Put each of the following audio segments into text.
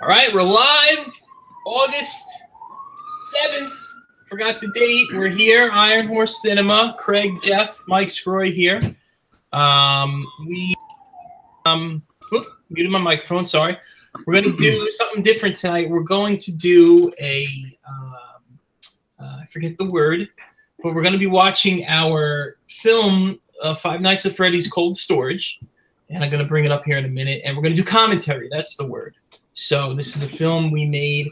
All right, we're live. August 7th. Forgot the date. We're here. Iron Horse Cinema. Craig, Jeff, Mike Scroy here. Muted my microphone. Sorry. We're going to do something different tonight. We're going to do a I forget the word, but we're going to be watching our film Five Nights at Freddy's Cold Storage, and I'm going to bring it up here in a minute, and we're going to do commentary. That's the word. So this is a film we made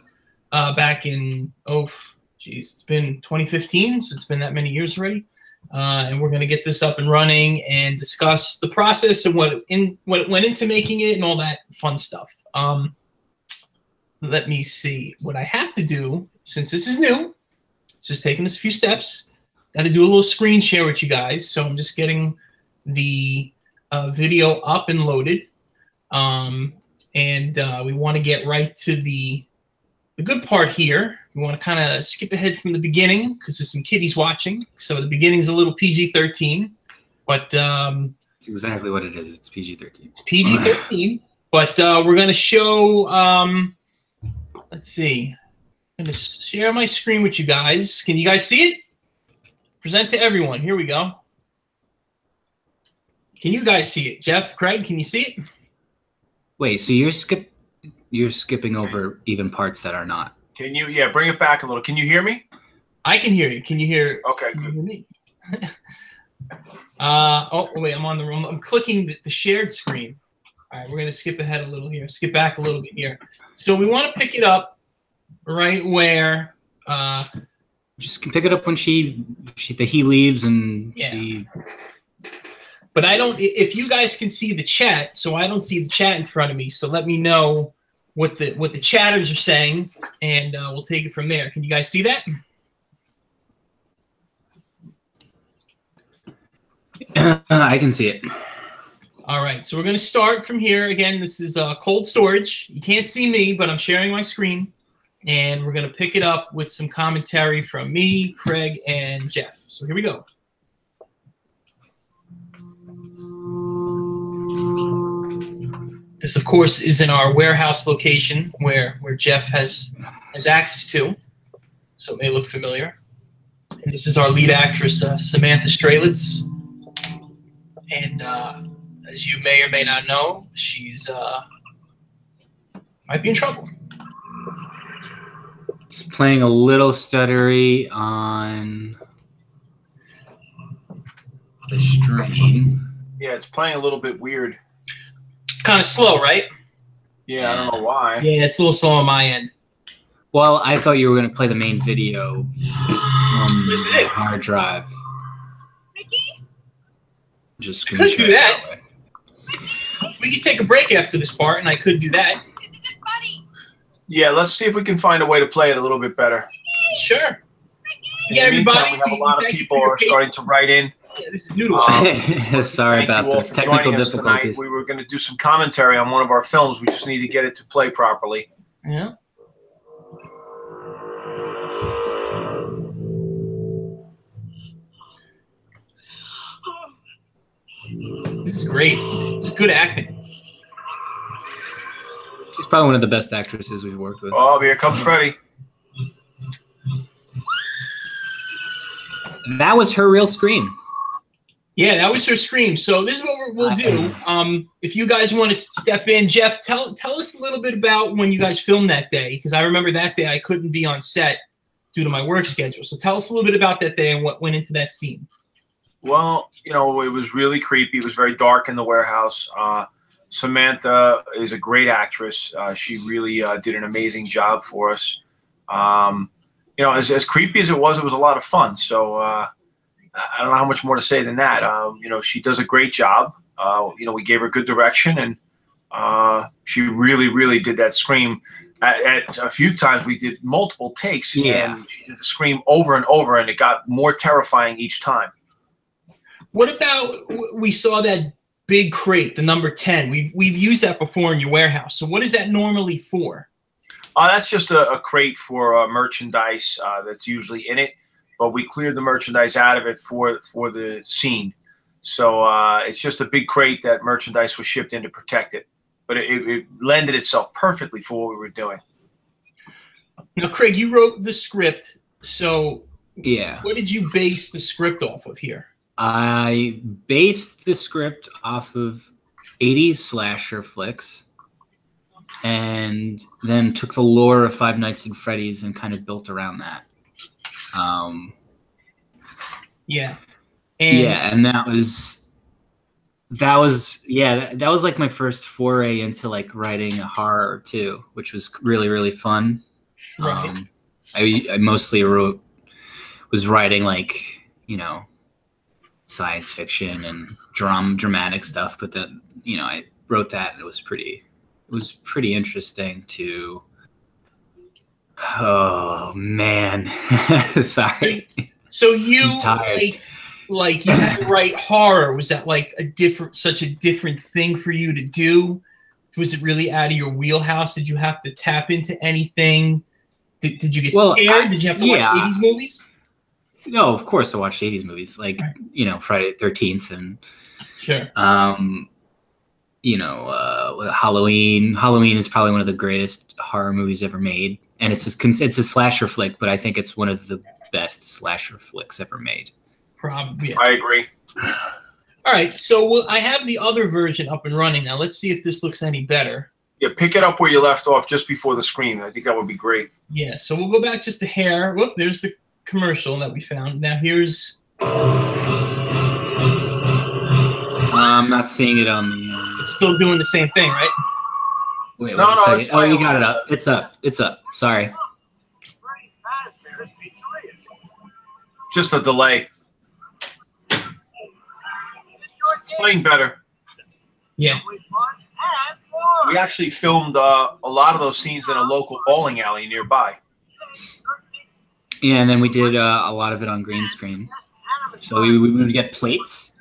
back in, it's been 2015, so it's been that many years already. And we're going to get this up and running and discuss the process and what went into making it and all that fun stuff. Let me see what I have to do since this is new. It's just taking us a few steps. Got to do a little screen share with you guys. So I'm just getting the video up and loaded. We want to get right to the good part here. We want to kind of skip ahead from the beginning because there's some kiddies watching. So the beginning's a little PG-13, but it's exactly what it is. It's PG-13. It's PG-13, but we're going to show. Let's see. I'm going to share my screen with you guys. Can you guys see it? Present to everyone. Here we go. Can you guys see it? Jeff, Craig, can you see it? Wait, so you're skipping over even parts that are not. Can you? Yeah, bring it back a little. Can you hear me? I can hear you. Can you hear? Okay, good. Can you hear me? Oh wait, I'm on the wrong. I'm clicking the shared screen. All right, we're gonna skip ahead a little here. Skip back a little bit here. So we want to pick it up right where. Just pick it up when he leaves and yeah. She. But I don't. If you guys can see the chat, so I don't see the chat in front of me. So let me know what the chatters are saying, and we'll take it from there. Can you guys see that? I can see it. All right, so we're going to start from here. Again, this is Cold Storage. You can't see me, but I'm sharing my screen, and we're going to pick it up with some commentary from me, Craig, and Jeff. So here we go. This, of course, is in our warehouse location where Jeff has access to, so it may look familiar. And this is our lead actress, Samantha Strelitz. And as you may or may not know, she's might be in trouble. It's playing a little stuttery on the stream. Yeah, it's playing a little bit weird. Kind of slow, right? Yeah, I don't know why. Yeah, it's a little slow on my end. Well, I thought you were going to play the main video on This is it. hard drive. Ricky? Just I could do that. We could take a break after this part, and I could do that. This isn't funny. Yeah, let's see if we can find a way to play it a little bit better. Sure. In Yeah, the meantime, everybody. we have a lot of people are starting to write in. Yeah, this is new to us. Sorry Thank you about all this. for Technical joining us tonight. difficulties. We were going to do some commentary on one of our films. We just need to get it to play properly. Yeah. This is great. It's good acting. She's probably one of the best actresses we've worked with. Oh, here comes Freddy. That was her real scream. Yeah, that was her scream. So this is what we'll do. If you guys want to step in, Jeff, tell us a little bit about when you guys filmed that day, because I remember that day I couldn't be on set due to my work schedule. So tell us a little bit about that day and what went into that scene. Well, you know, it was really creepy. It was very dark in the warehouse. Samantha is a great actress. She really did an amazing job for us. You know, as creepy as it was a lot of fun. So I don't know how much more to say than that. You know, she does a great job. You know, we gave her good direction, and she really, really did that scream. At a few times, we did multiple takes, and she did the scream over and over, and it got more terrifying each time. What about, we saw that big crate, the number 10. We've used that before in your warehouse. So what is that normally for? That's just a crate for merchandise that's usually in it, but we cleared the merchandise out of it for the scene. So it's just a big crate that merchandise was shipped in to protect it. but it lended itself perfectly for what we were doing. Now, Craig, you wrote the script, so Yeah. what did you base the script off of here? I based the script off of 80s slasher flicks and then took the lore of Five Nights at Freddy's and kind of built around that. Yeah. And that was like my first foray into like writing a horror too, which was really, really fun. Right. I mostly was writing like, you know, science fiction and dramatic stuff, but then, you know, I wrote that and it was pretty interesting to, oh man, sorry. So you tired. like you had to write horror. Was that like such a different thing for you to do? Was it really out of your wheelhouse? Did you have to tap into anything? Did you get scared? Did you have to watch 80s movies? No, of course I watched 80s movies, like, you know, Friday the 13th and sure. You know, Halloween. Halloween is probably one of the greatest horror movies ever made, and it's a slasher flick, but I think it's one of the best slasher flicks ever made. Probably. Yeah. I agree. All right, so I have the other version up and running now. Let's see if this looks any better. Yeah, pick it up where you left off just before the screen. I think that would be great. Yeah, so we'll go back just to hair. Whoop, there's the commercial that we found. Now here's... I'm not seeing it on the... It's still doing the same thing, right? Wait, no, it's oh, you got it up. It's up. It's up. Sorry. Just a delay. It's playing better. Yeah. We actually filmed a lot of those scenes in a local bowling alley nearby. Yeah, and then we did a lot of it on green screen. So we would get plates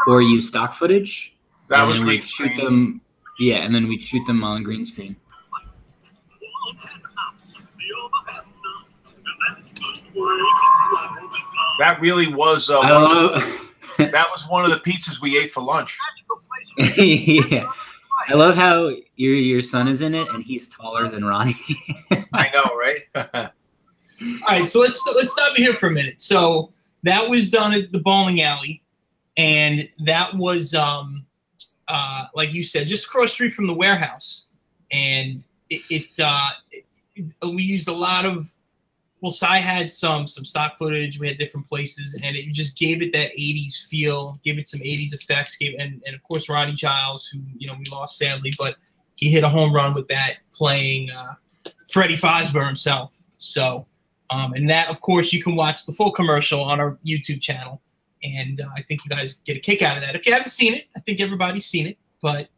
or use stock footage. That was we'd shoot them. Yeah, and then we'd shoot them on green screen. That really was that was one of the pizzas we ate for lunch. Yeah, I love how your son is in it and he's taller than Ronnie. I know, right? All right, so let's stop here for a minute. So that was done at the bowling alley, and that was like you said, just across the street from the warehouse. And we used a lot of. Well, Cy had some stock footage. We had different places, and it just gave it that 80s feel, gave it some 80s effects. And of course, Ronnie Giles, who we lost sadly, but he hit a home run with that, playing Freddy Fazbear himself. So, and that, of course, you can watch the full commercial on our YouTube channel, and I think you guys get a kick out of that. If you haven't seen it, I think everybody's seen it, but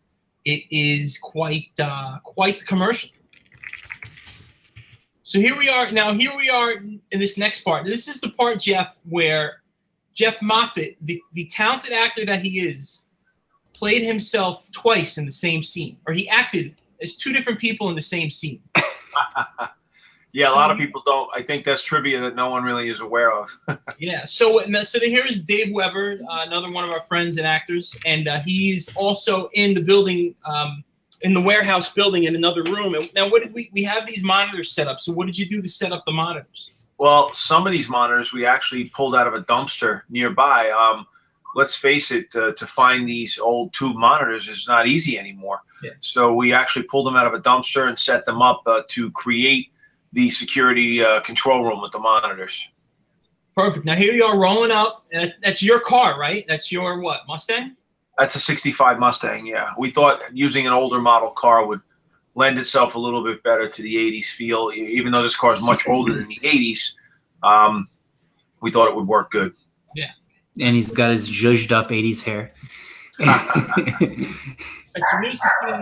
it is quite the commercial. So here we are. Now, here we are in this next part. This is the part, Jeff, where Jeff Moffitt, the talented actor that he is, played himself twice in the same scene. Or he acted as two different people in the same scene. Yeah, a lot of people don't. I think that's trivia that no one really is aware of. Yeah. So here is Dave Weber, another one of our friends and actors. And he's also in the building in the warehouse building in another room. And now, what did we have these monitors set up? So what did you do to set up the monitors? Well, some of these monitors we actually pulled out of a dumpster nearby. Let's face it, to find these old tube monitors is not easy anymore. Yeah. So we actually pulled them out of a dumpster and set them up to create the security control room with the monitors. Perfect. Now here you are rolling up. And that's your car, right? That's your what, Mustang? That's a 65 Mustang, yeah. We thought using an older model car would lend itself a little bit better to the 80s feel. Even though this car is much older than the 80s, we thought it would work good. Yeah. And he's got his zhuzhed up 80s hair. So here's the scene.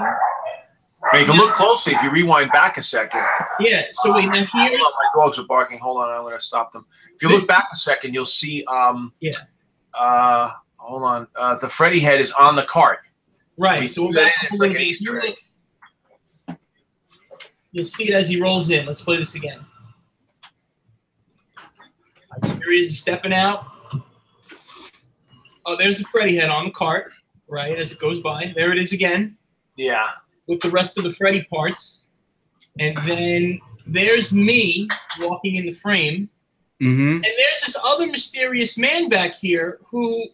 Now, you can look closely if you rewind back a second. Yeah, so wait, now here's... Hold on, my dogs are barking. Hold on, I'm going to stop them. If you look back a second, you'll see... hold on. The Freddy head is on the cart. Right. So we'll it's like an Easter egg. You'll see it as he rolls in. Let's play this again. Right, so here he is stepping out. Oh, there's the Freddy head on the cart, right, as it goes by. There it is again. Yeah. with the rest of the Freddy parts. And then there's me walking in the frame. Mm-hmm. And there's this other mysterious man back here who,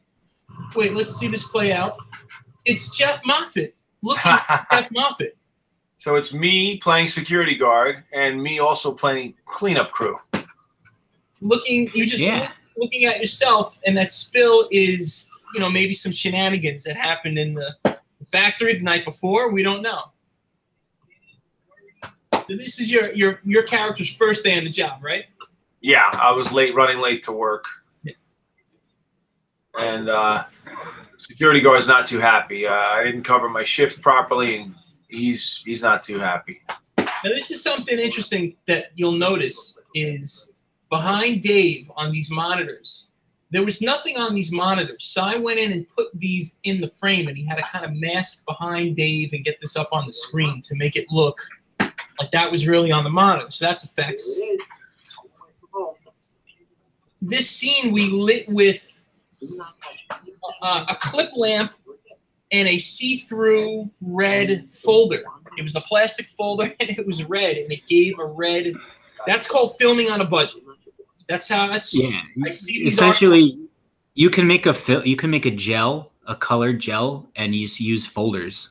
wait, let's see this play out. It's Jeff Moffitt. Look at Jeff Moffitt. So it's me playing security guard and me also playing cleanup crew. Looking at yourself, and that spill is, you know, maybe some shenanigans that happened in the factory the night before. We don't know. So this is your character's first day on the job, right? Yeah, I was running late to work. Yeah. And security guard's not too happy. I didn't cover my shift properly, and he's not too happy. Now this is something interesting that you'll notice is behind Dave on these monitors, there was nothing on these monitors. So I went in and put these in the frame, and he had to kind of mask behind Dave and get this up on the screen to make it look like that was really on the monitor. So that's effects. This scene we lit with a clip lamp and a see-through red folder. It was a plastic folder, and it was red, and it gave a red. That's called filming on a budget. That's how that's. Yeah. I see these Essentially, you can make a gel, a colored gel, and use folders.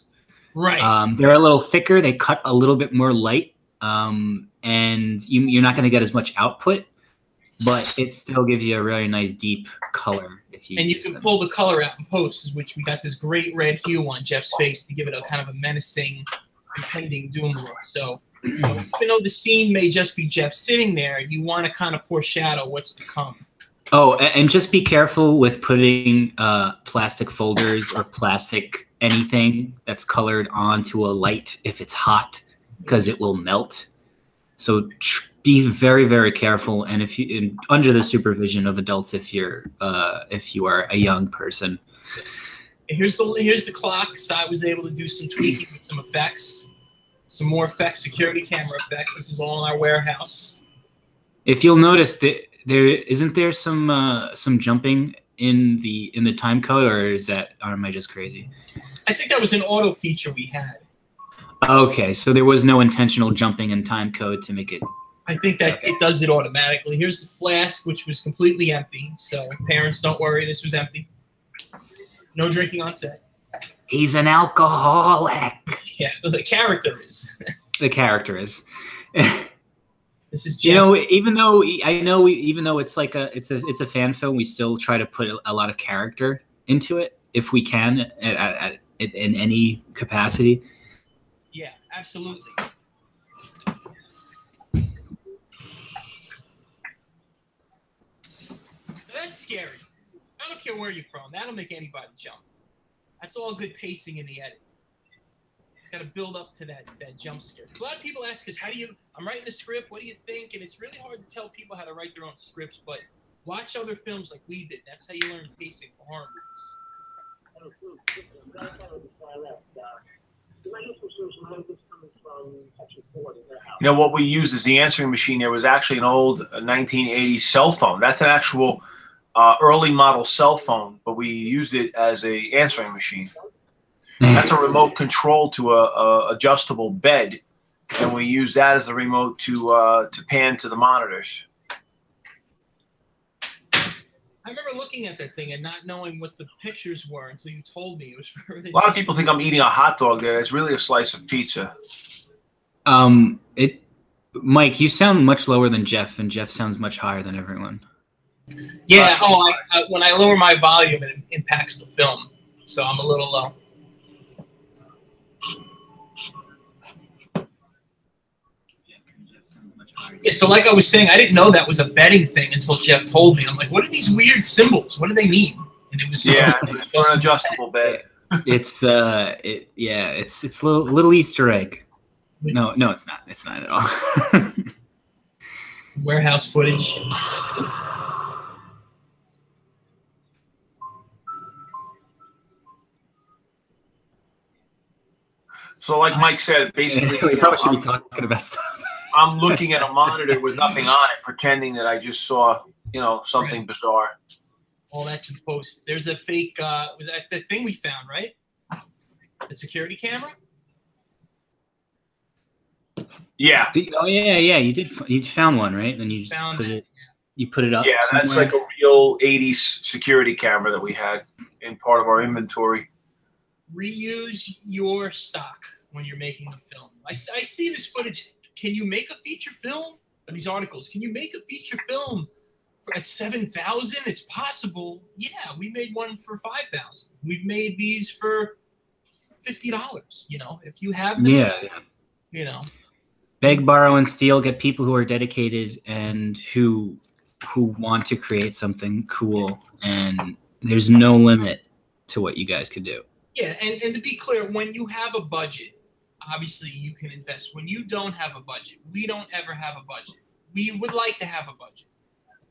right. They're a little thicker. They cut a little bit more light, and you're not going to get as much output, but it still gives you a really nice deep color if you. And you can pull the color out in post, which we got this great red hue on Jeff's face to give it a kind of a menacing, impending doom look. So, you know, even though the scene may just be Jeff sitting there, you want to kind of foreshadow what's to come. Oh, and just be careful with putting plastic folders or plastic anything that's colored onto a light if it's hot, because it will melt. So be very, very careful, and under the supervision of adults if you are a young person. Here's the clock. So I was able to do some tweaking with some effects, some more effects, security camera effects. This is all in our warehouse. If you'll notice that there some jumping in the time code, or am I just crazy? I think that was an auto feature we had. Okay, so there was no intentional jumping in time code to make it. I think that it does it automatically. Here's the flask, which was completely empty. So parents, don't worry, this was empty. No drinking on set. He's an alcoholic. Yeah, the character is. The character is. This is Jeff. You know, even though it's like it's a fan film, we still try to put a lot of character into it if we can in any capacity. Yeah, absolutely. That's scary. I don't care where you're from. That'll make anybody jump. That's all good pacing in the edit. Got to build up to that jump scare. So a lot of people ask us, I'm writing the script, what do you think? And it's really hard to tell people how to write their own scripts, but watch other films like we did. That's how you learn pacing for horror movies. You know, what we used as the answering machine there was actually an old 1980s cell phone. That's an actual early model cell phone, but we used it as a answering machine. That's a remote control to a adjustable bed, and we use that as a remote to pan to the monitors. I remember looking at that thing and not knowing what the pictures were until you told me it was for. A lot of people think I'm eating a hot dog there. It's really a slice of pizza. Mike, you sound much lower than Jeff, and Jeff sounds much higher than everyone. Yeah. When I lower my volume, it impacts the film, so I'm a little low. Yeah, so like I was saying, I didn't know that was a betting thing until Jeff told me. I'm like, what are these weird symbols? What do they mean? And it was it's for an adjustable bed. It's it's a little Easter egg. No, it's not. It's not at all. Warehouse footage. So like Mike said, basically, we probably should be talking about stuff. I'm looking at a monitor with nothing on it, pretending that I just saw, something bizarre. All that's in post. There's a fake, was that the thing we found, right? The security camera? Yeah, Oh yeah, you did. You found one, right? Then you just Found put it. it. You put it up. yeah, that's somewhere? like a real '80s security camera that we had in part of our inventory. Reuse your stock when you're making a film. I see this footage. Can you make a feature film? These articles. Can you make a feature film at 7,000? It's possible. Yeah, we made one for 5,000. We've made these for $50. You know, if you have this, Yeah. you know, Beg, borrow, and steal. Get people who are dedicated and who want to create something cool. And there's no limit to what you guys could do. yeah. And to be clear, when you have a budget, obviously you can invest. When you don't have a budget, we don't ever have a budget. We would like to have a budget.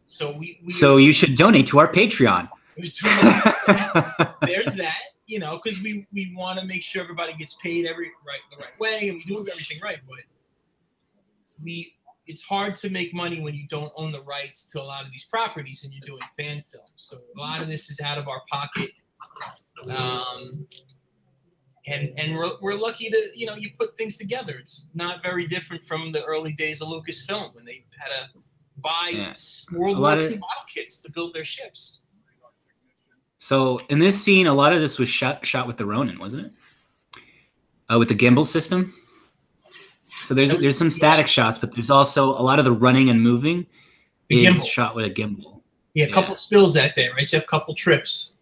So So you should donate to our Patreon. there's that, you know, because we want to make sure everybody gets paid the right way, and we do everything right. But it's hard to make money when you don't own the rights to a lot of these properties and you're doing fan films. So a lot of this is out of our pocket. And we're lucky to, you know, you put things together. It's not very different from the early days of Lucasfilm when they had to buy World War II model kits to build their ships. So in this scene, a lot of this was shot with the Ronin, wasn't it? With the gimbal system. So there's some static shots, but there's also a lot of the running and moving is shot with a gimbal. Yeah, a couple spills that day, right, Jeff? Couple trips.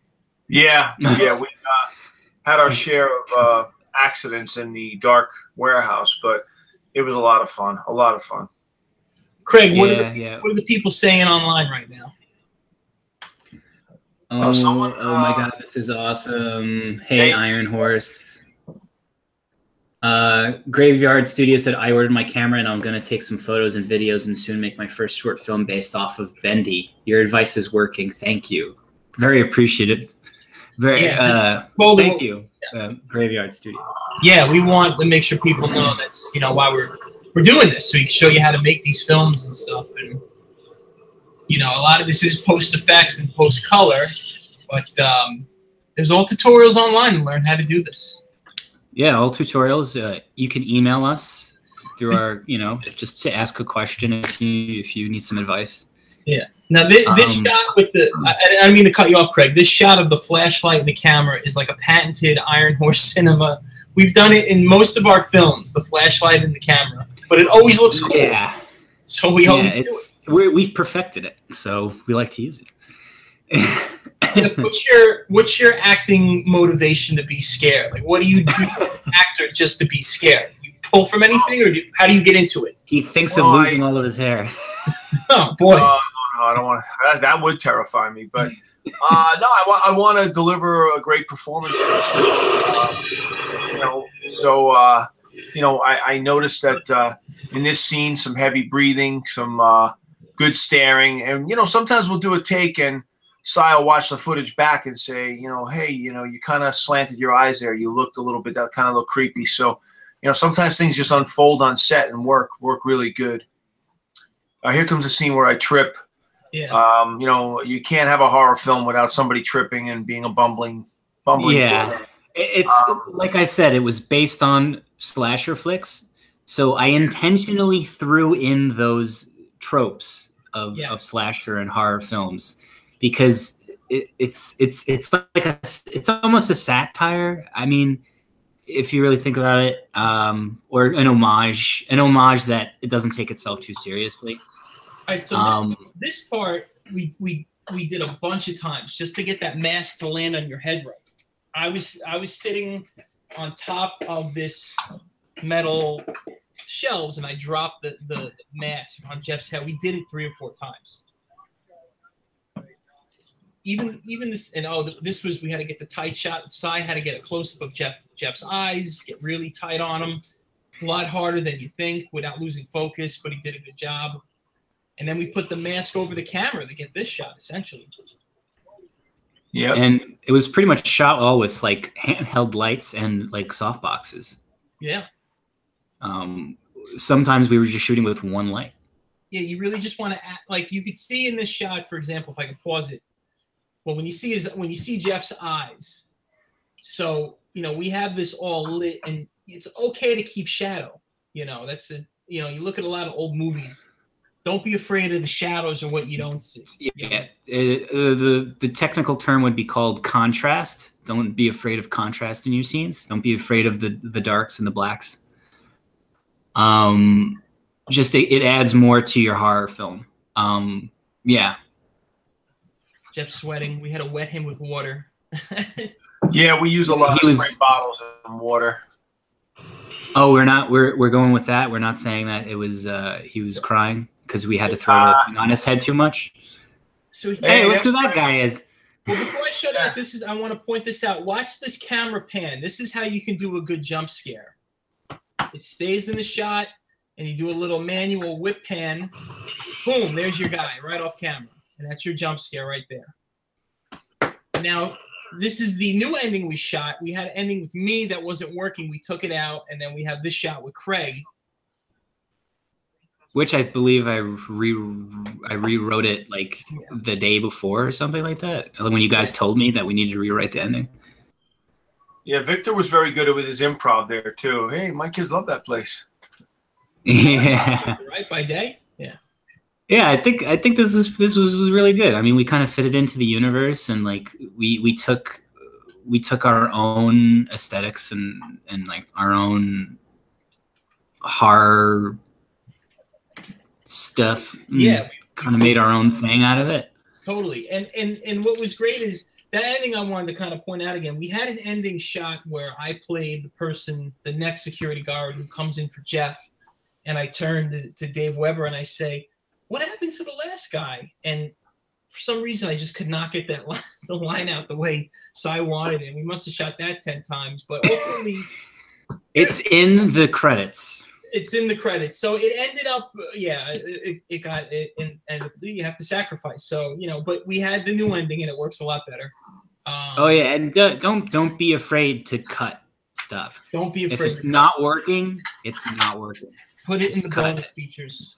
Yeah, we had our share of accidents in the dark warehouse, but it was a lot of fun. A lot of fun. Craig, what are the people saying online right now? Oh my God, this is awesome! Hey, Iron Horse. Graveyard Studio said, I ordered my camera and I'm going to take some photos and videos and soon make my first short film based off of Bendy. Your advice is working. Thank you. Very appreciative. Thank you, Graveyard Studio. Yeah, we want to make sure people know that's, you know, why we're doing this, so we can show you how to make these films and stuff. And, you know, a lot of this is post effects and post color, but there's all tutorials online to learn how to do this. Yeah, all tutorials. You can email us through our, you know, just to ask a question if you need some advice. Yeah. Now this shot with the, I don't mean to cut you off, Craig. This shot of the flashlight and the camera is like a patented Iron Horse cinema. We've done it in most of our films, the flashlight and the camera, but it always looks cool. Yeah. So we always do it. We've perfected it, so we like to use it. What's your acting motivation to be scared? Like, what do you do as an actor just to be scared? You pull from anything, or how do you get into it? He thinks of losing all of his hair. Oh boy! No, I don't want to. That would terrify me. But no, I want to deliver a great performance. You know, so you know, I noticed that in this scene, some heavy breathing, some good staring, and you know, sometimes we'll do a take and Cy will watch the footage back and say, you know, hey, you know, you kind of slanted your eyes there. You looked a little bit, that kind of looked creepy. So, you know, sometimes things just unfold on set and work really good. Here comes a scene where I trip. Yeah. You know, you can't have a horror film without somebody tripping and being a bumbling. Yeah. It's like I said, it was based on slasher flicks. So I intentionally threw in those tropes of slasher and horror films. Because it's like it's almost a satire. I mean, if you really think about it, or an homage that it doesn't take itself too seriously. All right, so this part we did a bunch of times just to get that mask to land on your head right. I was sitting on top of this metal shelves and I dropped the mask on Jeff's head. We did it 3 or 4 times. Even this, and this was, we had to get the tight shot. Cy had to get a close up of Jeff's eyes, get really tight on him. A lot harder than you think without losing focus, but he did a good job. And then we put the mask over the camera to get this shot, essentially. Yeah, and it was pretty much shot all with like handheld lights and like soft boxes. Yeah. Sometimes we were just shooting with one light. Yeah, you really just want to act like you could see in this shot, for example, if I could pause it. Well, when you see Jeff's eyes, so you know we have this all lit, and it's okay to keep shadow, You know, that's a you look at a lot of old movies. Don't be afraid of the shadows or what you don't see. Yeah, the technical term would be called contrast. Don't be afraid of contrast in your scenes. Don't be afraid of the darks and the blacks. Just it adds more to your horror film. Yeah. Jeff sweating. We had to wet him with water. Yeah, we use a lot of spray bottles and water. Oh, we're going with that. We're not saying that it was he was crying because we had to throw the thing on his head too much. So hey, look who that guy is. Well, before I show that, I want to point this out. Watch this camera pan. This is how you can do a good jump scare. It stays in the shot, and you do a little manual whip pan. Boom, there's your guy right off camera. And that's your jump scare right there. Now, this is the new ending we shot. We had an ending with me that wasn't working. We took it out, and then we have this shot with Craig. Which I believe I rewrote it like the day before or something like that. When you guys told me that we needed to rewrite the ending. Yeah, Victor was very good with his improv there too. Hey, my kids love that place. Yeah. Right by day. Yeah. Yeah, I think this was really good. I mean, we kind of fit it into the universe, and like we took our own aesthetics and like our own horror stuff. Yeah, kind of made our own thing out of it. Totally. And what was great is that ending I wanted to kind of point out again. We had an ending shot where I played the person, the next security guard who comes in for Jeff, and I turned to Dave Weber and I say, "What happened to the last guy?" And for some reason, I just could not get the line out the way Cy wanted it. We must have shot that 10 times, but ultimately, it's in the credits. It's in the credits. So it ended up, it got it, and you have to sacrifice. So but we had the new ending, and it works a lot better. Oh yeah, and don't be afraid to cut stuff. Don't be afraid. If it's not working, it's not working. Put it in the bonus features,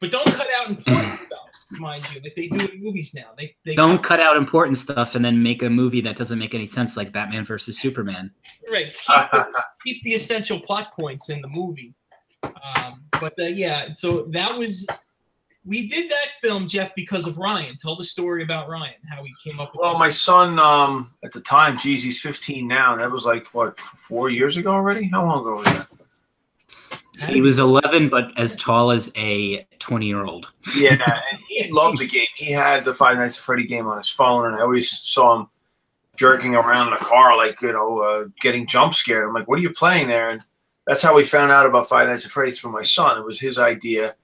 but don't cut out important stuff. Mind you, like they do in movies now. They don't cut out important stuff and then make a movie that doesn't make any sense, like Batman versus Superman. Right. Keep the essential plot points in the movie. So that was. We did that film, Jeff, because of Ryan. Tell the story about Ryan, how he came up with my son, at the time, geez, he's 15 now. That was like, what, 4 years ago already? How long ago was that? He was 11, but as tall as a 20-year-old. Yeah, and he loved the game. He had the Five Nights at Freddy game on his phone, and I always saw him jerking around in the car, like, getting jump scared. I'm like, what are you playing there? And that's how we found out about Five Nights at Freddy's from my son. It was his idea.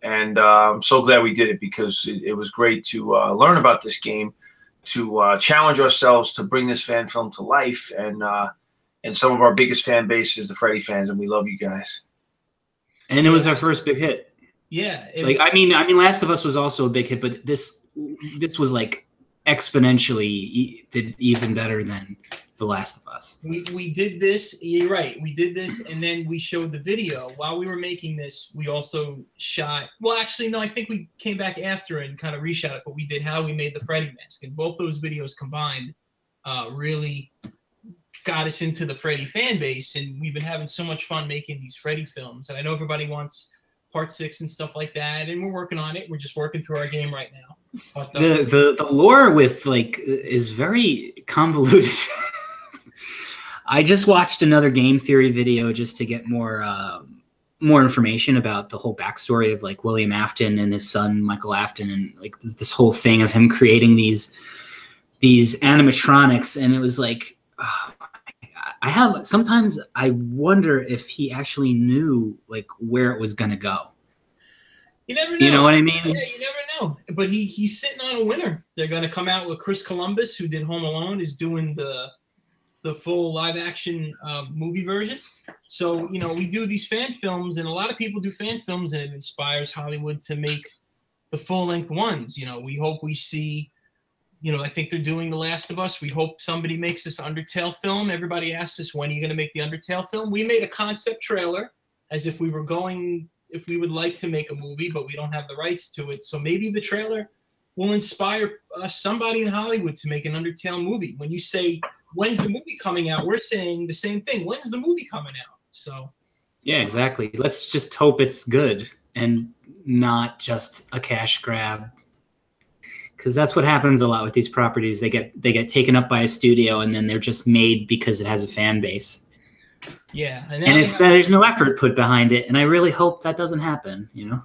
And I'm so glad we did it because it was great to learn about this game, to challenge ourselves to bring this fan film to life. And some of our biggest fan base is the Freddy fans, and we love you guys. And it was our first big hit. Yeah. I mean, Last of Us was also a big hit, but this was like exponentially did even better than The Last of Us. We did this. You're right. We did this, and then we showed the video. While we were making this, we also shot. Well, actually, no. I think we came back after and kind of reshot it. But we did how we made the Freddy mask, and both those videos combined really got us into the Freddy fan base. And we've been having so much fun making these Freddy films. And I know everybody wants Part 6 and stuff like that, and we're working on it. We're just working through our game right now. But, the lore with is very convoluted. I just watched another game theory video just to get more information about the whole backstory of like William Afton and his son Michael Afton, and like this whole thing of him creating these animatronics. And it was like, oh my God. Sometimes I wonder if he actually knew like where it was gonna go. You never know. You know what I mean? Yeah, you never know. But he's sitting on a winner. They're gonna come out with Chris Columbus, who did Home Alone, is doing the full live action movie version. So, we do these fan films, and a lot of people do fan films, and it inspires Hollywood to make the full length ones. We hope we see, I think they're doing The Last of Us. We hope somebody makes this Undertale film. Everybody asks us, when are you going to make the Undertale film? We made a concept trailer as if we would like to make a movie, but we don't have the rights to it. So maybe the trailer will inspire somebody in Hollywood to make an Undertale movie. When you say, when's the movie coming out? We're saying the same thing. When's the movie coming out? So Yeah, exactly. Let's just hope it's good and not just a cash grab. Because that's what happens a lot with these properties. They get taken up by a studio, and then they're just made because it has a fan base. Yeah, And it's that there's no effort put behind it. And I really hope that doesn't happen. You know.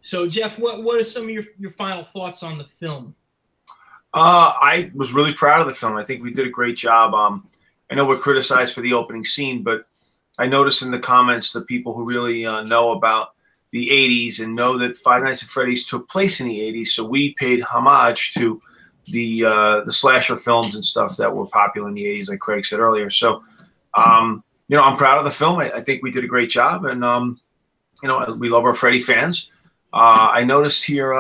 So Jeff, what are some of your final thoughts on the film? I was really proud of the film. I think we did a great job. I know we're criticized for the opening scene, but I noticed in the comments the people who really know about the 80s and know that Five Nights at Freddy's took place in the 80s, so we paid homage to the slasher films and stuff that were popular in the 80s, like Craig said earlier. So, you know, I'm proud of the film. I think we did a great job, and you know, we love our Freddy fans. I noticed here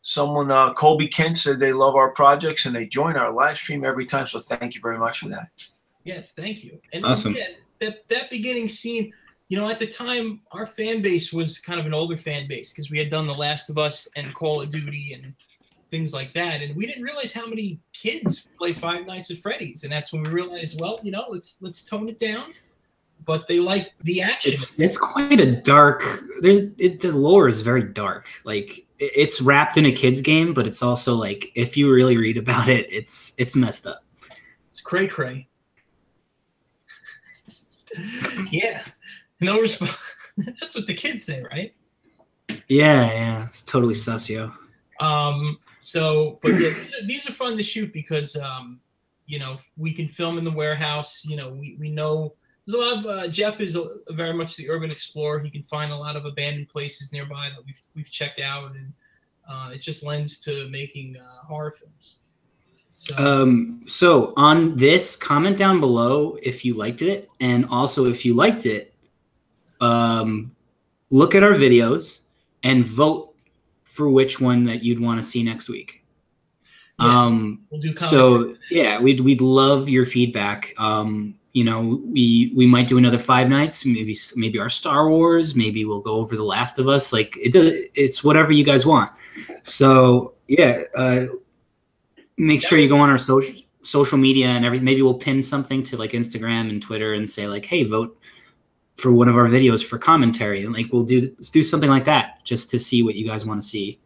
someone, Colby Kent, said they love our projects and they join our live stream every time. So thank you very much for that. Yes, thank you. And awesome. Yeah, that beginning scene, you know, at the time, our fan base was kind of an older fan base because we had done The Last of Us and Call of Duty and things like that. And we didn't realize how many kids play Five Nights at Freddy's. And that's when we realized, well, you know, let's tone it down. But they like the action. It's quite a dark. The lore is very dark. Like it's wrapped in a kid's game, but it's also like if you really read about it, it's messed up. It's cray. Yeah, no response. That's what the kids say, right? Yeah, it's totally socio. So, but yeah, these are fun to shoot because you know, we can film in the warehouse. You know, we know. There's a lot of Jeff is very much the urban explorer. He can find a lot of abandoned places nearby that we've checked out, and it just lends to making horror films. So on this, comment down below if you liked it, and also if you liked it, look at our videos and vote for which one that you'd want to see next week. Yeah, we'll do so yeah, we'd love your feedback. You know, we might do another Five Nights, maybe our Star Wars, maybe we'll go over The Last of Us. Like it's whatever you guys want. So yeah, make sure you go on our social media and everything. Maybe we'll pin something to like Instagram and Twitter and say like, hey, vote for one of our videos for commentary. And like let's do something like that just to see what you guys want to see.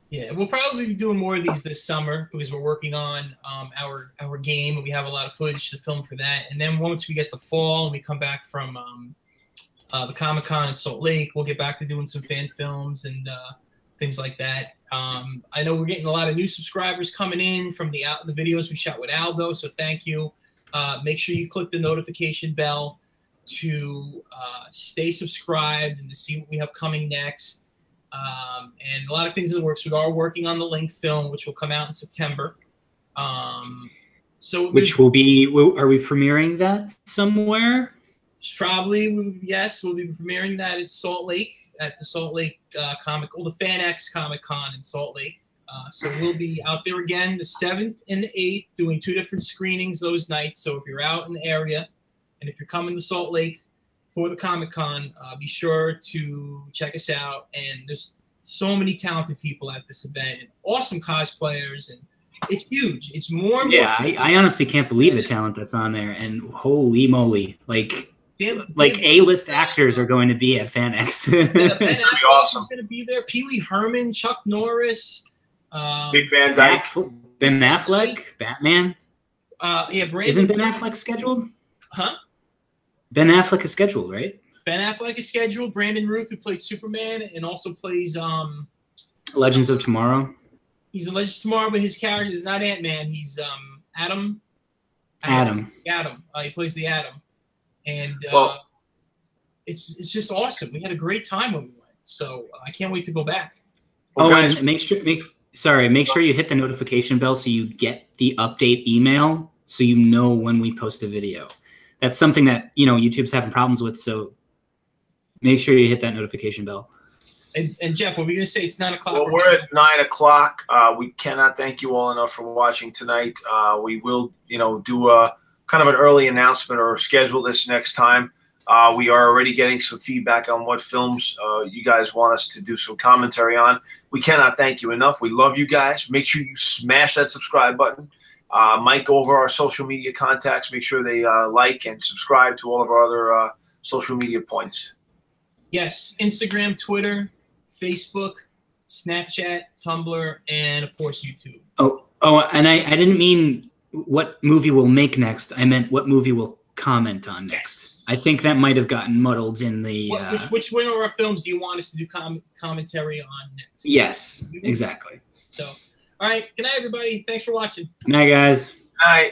Yeah, we'll probably be doing more of these this summer because we're working on our game, and we have a lot of footage to film for that. And then once we get the fall and we come back from the Comic-Con in Salt Lake, we'll get back to doing some fan films and things like that. I know we're getting a lot of new subscribers coming in from the videos we shot with Aldo, so thank you. Make sure you click the notification bell to stay subscribed and to see what we have coming next. And a lot of things in the works. We are working on the Link film, which will come out in September. Which will be, are we premiering that somewhere? Probably, yes. We'll be premiering that at Salt Lake, at the Salt Lake the FanX Comic-Con in Salt Lake. So we'll be out there again the 7th and the 8th doing 2 different screenings those nights. So if you're out in the area and if you're coming to Salt Lake for the Comic-Con, be sure to check us out. And there's so many talented people at this event and awesome cosplayers, and it's huge. It's more and more. Yeah, I honestly can't believe the talent that's on there, and holy moly, like A-list actors are going to be at FanX. Ben Affleck awesome. is going to be there. Pee Wee Herman, Chuck Norris, Big Van Dyke, Ben Affleck, Batman. Yeah, Brandon. Isn't Ben Affleck scheduled? Huh? Ben Affleck is scheduled, right? Ben Affleck is scheduled. Brandon Routh, who played Superman and also plays Legends of Tomorrow. He's in Legends of Tomorrow, but his character is not Ant-Man. He's Adam. He plays the Atom, and it's just awesome. We had a great time when we went, so I can't wait to go back. And make sure you hit the notification bell so you get the update email, so you know when we post a video. That's something that YouTube's having problems with, so make sure you hit that notification bell. And Jeff, what were we going to say? It's 9 o'clock. Well, we're at 9 o'clock. We cannot thank you all enough for watching tonight. We will, do a kind of an early announcement or schedule this next time. We are already getting some feedback on what films you guys want us to do some commentary on. We cannot thank you enough. We love you guys. Make sure you smash that subscribe button. Might go over our social media contacts. Make sure they like and subscribe to all of our other social media points. Yes, Instagram, Twitter, Facebook, Snapchat, Tumblr, and of course YouTube. Oh, and I didn't mean what movie we'll make next. I meant what movie we'll comment on next. I think that might have gotten muddled in the. Which one of our films do you want us to do commentary on next? Yes, exactly. So, all right. Good night, everybody. Thanks for watching. Good night, guys. All right.